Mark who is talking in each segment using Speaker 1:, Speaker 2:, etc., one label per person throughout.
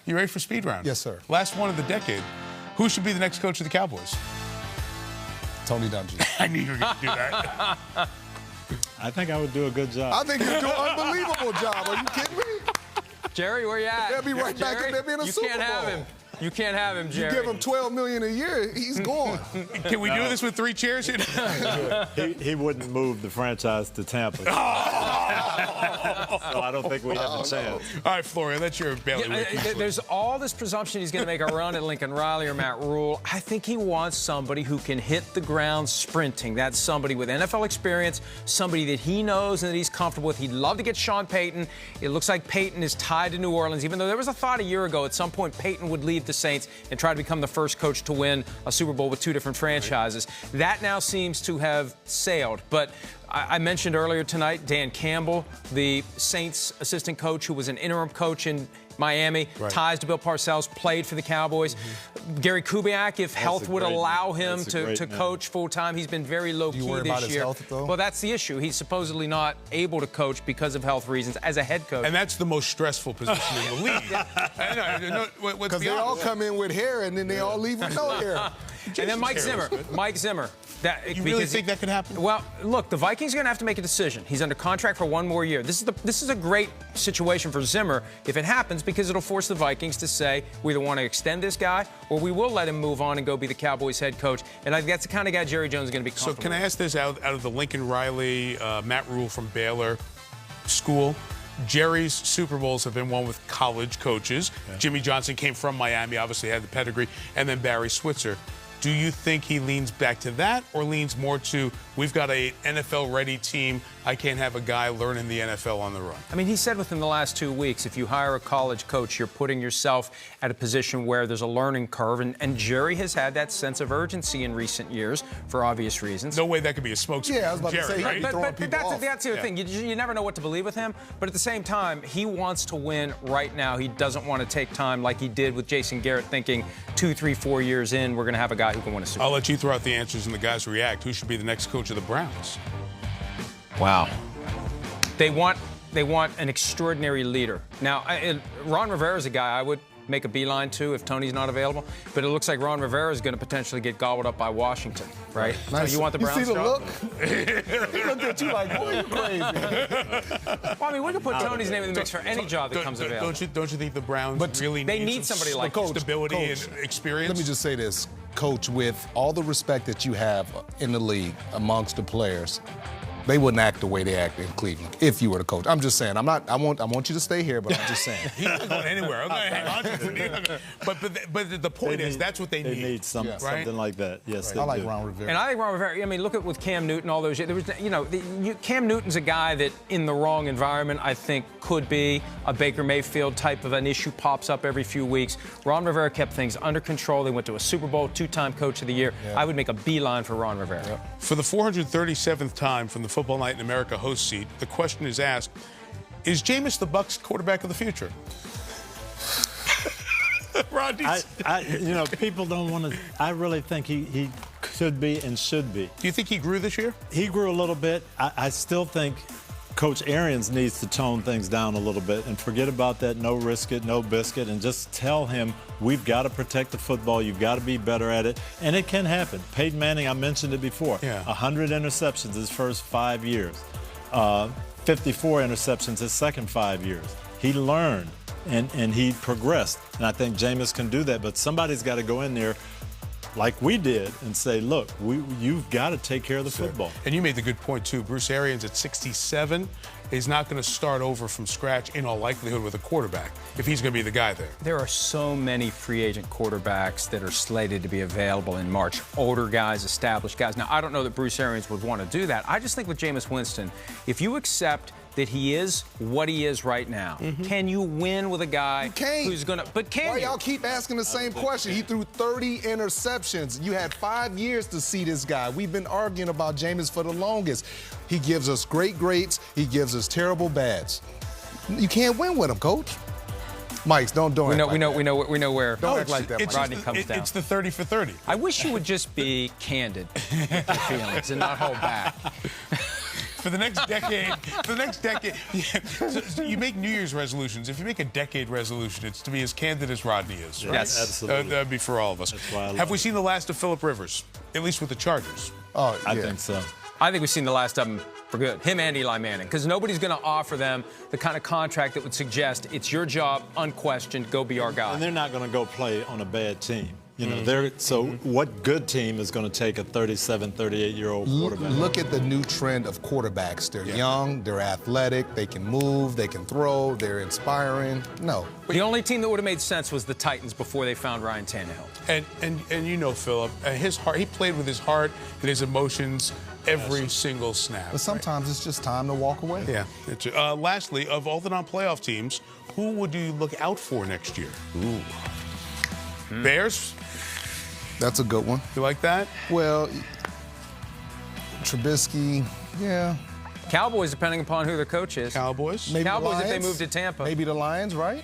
Speaker 1: You ready for speed round?
Speaker 2: Yes, sir.
Speaker 1: Last one of the decade. Who should be the next coach of the Cowboys?
Speaker 2: Tony Dungy.
Speaker 1: I knew you were going to do that.
Speaker 3: I think I would do a good job.
Speaker 2: I think you'd do an unbelievable job. Are you kidding me?
Speaker 4: Jerry, where you at?
Speaker 2: They'll be right back
Speaker 4: Jerry,
Speaker 2: in there being a Super
Speaker 4: You can't have
Speaker 2: Bowl.
Speaker 4: him. You can't have him, Jerry.
Speaker 2: You give him $12 million a year, he's gone.
Speaker 1: Can we do this with 3 chairs?
Speaker 3: He wouldn't move the franchise to Tampa. So I don't think we have a chance.
Speaker 1: All right, Florian, that's your bailiwick.
Speaker 4: There's all this presumption he's going to make a run at Lincoln Riley or Matt Rule. I think he wants somebody who can hit the ground sprinting. That's somebody with NFL experience, somebody that he knows and that he's comfortable with. He'd love to get Sean Payton. It looks like Payton is tied to New Orleans, even though there was a thought a year ago at some point Payton would leave the Saints and try to become the first coach to win a Super Bowl with 2 different franchises. Right. That now seems to have sailed. But I mentioned earlier tonight Dan Campbell, the Saints assistant coach who was an interim coach in Miami, ties to Bill Parcells, played for the Cowboys. Gary Kubiak, if health would allow him to coach full-time, he's been very low-key this year.
Speaker 2: Do you worry about his health, though?
Speaker 4: Well, that's the issue. He's supposedly not able to coach because of health reasons as a head coach.
Speaker 1: And that's the most stressful position in the league.
Speaker 2: Because they all come in with hair, and then they all leave with no hair.
Speaker 4: And then Mike Zimmer.
Speaker 1: You really think that could happen?
Speaker 4: Well, look, the Vikings are going to have to make a decision. He's under contract for 1 more year. This is a great situation for Zimmer if it happens, because it'll force the Vikings to say we either want to extend this guy or we will let him move on and go be the Cowboys head coach. And I think that's the kind of guy Jerry Jones is going to be comfortable
Speaker 1: So can I ask this out of the Lincoln Riley, Matt Rule from Baylor school? Jerry's Super Bowls have been won with college coaches. Okay. Jimmy Johnson came from Miami, obviously had the pedigree, and then Barry Switzer. Do you think he leans back to that or leans more to, we've got an NFL-ready team, I can't have a guy learning the NFL on the run?
Speaker 4: I mean, he said within the last 2 weeks, if you hire a college coach, you're putting yourself at a position where there's a learning curve, and Jerry has had that sense of urgency in recent years for obvious reasons.
Speaker 1: No way that could be a spokesman.
Speaker 2: Yeah, I was about to say,
Speaker 1: right?
Speaker 4: But that's the other thing. You never know what to believe with him, but at the same time, he wants to win right now. He doesn't want to take time like he did with Jason Garrett, thinking 2, 3, 4 years in, we're going to have a guy who can win a Super Bowl.
Speaker 1: I'll let you throw out the answers and the guys react. Who should be the next coach of the Browns?
Speaker 4: Wow. They want an extraordinary leader. Now, Ron Rivera is a guy I would make a beeline to if Tony's not available, but it looks like Ron Rivera is going to potentially get gobbled up by Washington, right?
Speaker 2: Nice.
Speaker 4: So you want the Browns?
Speaker 2: You see the look? He looked at you like, boy, you crazy.
Speaker 4: Well, I mean, we could put Tony's name in the mix for any job that comes available.
Speaker 1: Don't you think the Browns really
Speaker 4: need somebody like
Speaker 1: stability and experience?
Speaker 2: Let me just say this, Coach, with all the respect that you have in the league amongst the players, they wouldn't act the way they act in Cleveland if you were the coach. I'm just saying. I want you to stay here, but I'm just saying.
Speaker 1: He's not going anywhere. I'm going to hang on to him. But the point is, that's what they need.
Speaker 3: They need something like that. Yes,
Speaker 2: I like Ron Rivera.
Speaker 4: And I think Ron Rivera, I mean, look at with Cam Newton, all those years. There was, Cam Newton's a guy that in the wrong environment, I think, could be a Baker Mayfield type of an issue pops up every few weeks. Ron Rivera kept things under control. They went to a Super Bowl, 2-time coach of the year. Yeah. I would make a beeline for Ron Rivera.
Speaker 2: Yeah.
Speaker 1: For the 437th time from the Football Night in America host seat, the question is asked, is Jameis the Bucs quarterback of the future?
Speaker 3: People don't want to. I really think he could be and should be.
Speaker 1: Do you think he grew this year?
Speaker 3: He grew a little bit. I still think Coach Arians needs to tone things down a little bit and forget about that no risk it, no biscuit, and just tell him we've got to protect the football. You've got to be better at it. And it can happen. Peyton Manning, I mentioned it before.
Speaker 1: Yeah.
Speaker 3: 100 interceptions his first 5 years. 54 interceptions his second 5 years. He learned and he progressed. And I think Jameis can do that. But somebody's got to go in there like we did and say, look, you've got to take care of the football.
Speaker 1: And you made the good point, too. Bruce Arians at 67 is not going to start over from scratch in all likelihood with a quarterback if he's going to be the guy there.
Speaker 4: There are so many free agent quarterbacks that are slated to be available in March. Older guys, established guys. Now, I don't know that Bruce Arians would want to do that. I just think with Jameis Winston, if you accept that he is what he is right now. Can you win with a guy who's going to... But can
Speaker 2: Why y'all keep asking the same question? He threw 30 interceptions. You had 5 years to see this guy. We've been arguing about Jameis for the longest. He gives us great greats. He gives us terrible bads. You can't win with him, Coach. Mike, don't do it.
Speaker 4: We know where.
Speaker 2: Don't act like that, Mike.
Speaker 4: Rodney comes down.
Speaker 1: It's the 30 for 30.
Speaker 4: I wish you would just be candid with your feelings and not hold back.
Speaker 1: for the next decade. For the next decade, so you make New Year's resolutions. If you make a decade resolution, it's to be as candid as Rodney is. Right?
Speaker 4: Yes,
Speaker 3: absolutely.
Speaker 1: That'd be for all of us.
Speaker 3: That's why I love
Speaker 1: Have we
Speaker 3: it.
Speaker 1: seen the last of Phillip Rivers? At least with the Chargers.
Speaker 2: Oh, yeah.
Speaker 3: I think so.
Speaker 4: I think we've seen the last of them for good. Him and Eli Manning. Because nobody's going to offer them the kind of contract that would suggest it's your job, unquestioned, go be our guy.
Speaker 3: And they're not going to go play on a bad team. You know, so what good team is going to take a 37, 38-year-old quarterback?
Speaker 2: Look at the new trend of quarterbacks. They're young, they're athletic, they can move, they can throw, they're inspiring. No.
Speaker 4: The only team that would have made sense was the Titans before they found Ryan Tannehill.
Speaker 1: And you know, Phillip, his heart. He played with his heart and his emotions every single snap.
Speaker 2: But sometimes it's just time to walk away.
Speaker 1: Yeah. Lastly, of all the non-playoff teams, who would you look out for next year?
Speaker 2: Ooh.
Speaker 1: Bears?
Speaker 2: That's a good one.
Speaker 1: You like that?
Speaker 2: Well, Trubisky, yeah.
Speaker 4: Cowboys, depending upon who their coach is.
Speaker 1: Cowboys?
Speaker 2: Maybe
Speaker 4: Cowboys
Speaker 2: the
Speaker 4: if they
Speaker 2: Lions.
Speaker 4: moved to Tampa.
Speaker 2: Maybe the Lions, right?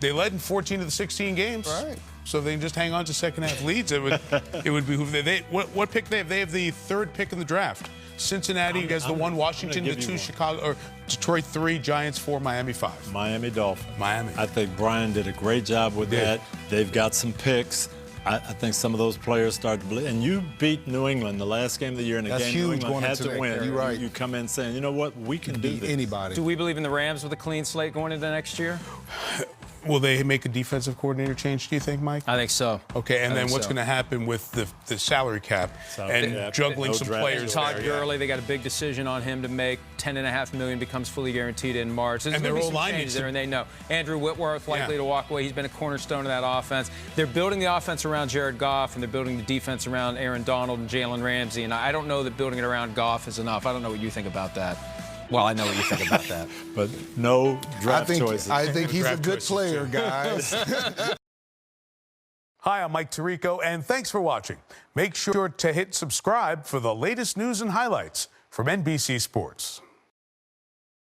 Speaker 1: They led in 14 of the 16 games.
Speaker 2: Right.
Speaker 1: So if they can just hang on to second half leads, it would behoove them. What pick they have? They have the third pick in the draft. Cincinnati has the one, Washington the
Speaker 3: give you
Speaker 1: 2,
Speaker 3: one.
Speaker 1: Chicago, or Detroit 3, Giants 4, Miami 5.
Speaker 3: Miami Dolphins.
Speaker 1: Miami.
Speaker 3: I think Brian did a great job with
Speaker 1: Did.
Speaker 3: that. They've got some picks. I think some of those players start to believe. And you beat New England the last game of the year in a
Speaker 2: That's
Speaker 3: game
Speaker 2: huge
Speaker 3: New England
Speaker 2: going
Speaker 3: had
Speaker 2: into
Speaker 3: to
Speaker 2: that
Speaker 3: win.
Speaker 2: game. You're right.
Speaker 3: You come in saying, you know what, we can do
Speaker 2: Beat
Speaker 3: this.
Speaker 2: anybody.
Speaker 4: Do we believe in the Rams with a clean slate going into next year?
Speaker 1: Will they make a defensive coordinator change, do you think, Mike?
Speaker 4: I think so.
Speaker 1: Okay, and
Speaker 4: I
Speaker 1: then
Speaker 4: think
Speaker 1: what's
Speaker 4: so.
Speaker 1: going to happen with the salary cap
Speaker 3: Salary
Speaker 1: and
Speaker 3: cap,
Speaker 1: juggling
Speaker 3: no
Speaker 1: some
Speaker 3: draft
Speaker 1: players?
Speaker 4: Todd
Speaker 1: there,
Speaker 4: Gurley, they got a big decision on him to make. $10.5 million becomes fully guaranteed in March. There's
Speaker 1: And
Speaker 4: going
Speaker 1: their
Speaker 4: to be some
Speaker 1: O-line
Speaker 4: changes
Speaker 1: needs
Speaker 4: there,
Speaker 1: to-
Speaker 4: and they know. Andrew Whitworth likely
Speaker 1: Yeah.
Speaker 4: to walk away. He's been a cornerstone of that offense. They're building the offense around Jared Goff, and they're building the defense around Aaron Donald and Jalen Ramsey. And I don't know that building it around Goff is enough. I don't know what you think about that. Well, I know what you think about that.
Speaker 3: But no draft choices.
Speaker 2: I think he's a
Speaker 1: Draft
Speaker 2: good
Speaker 1: choices,
Speaker 2: player,
Speaker 1: too.
Speaker 2: guys.
Speaker 1: Hi, I'm Mike Tirico, and thanks for watching. Make sure to hit subscribe for the latest news and highlights from NBC Sports.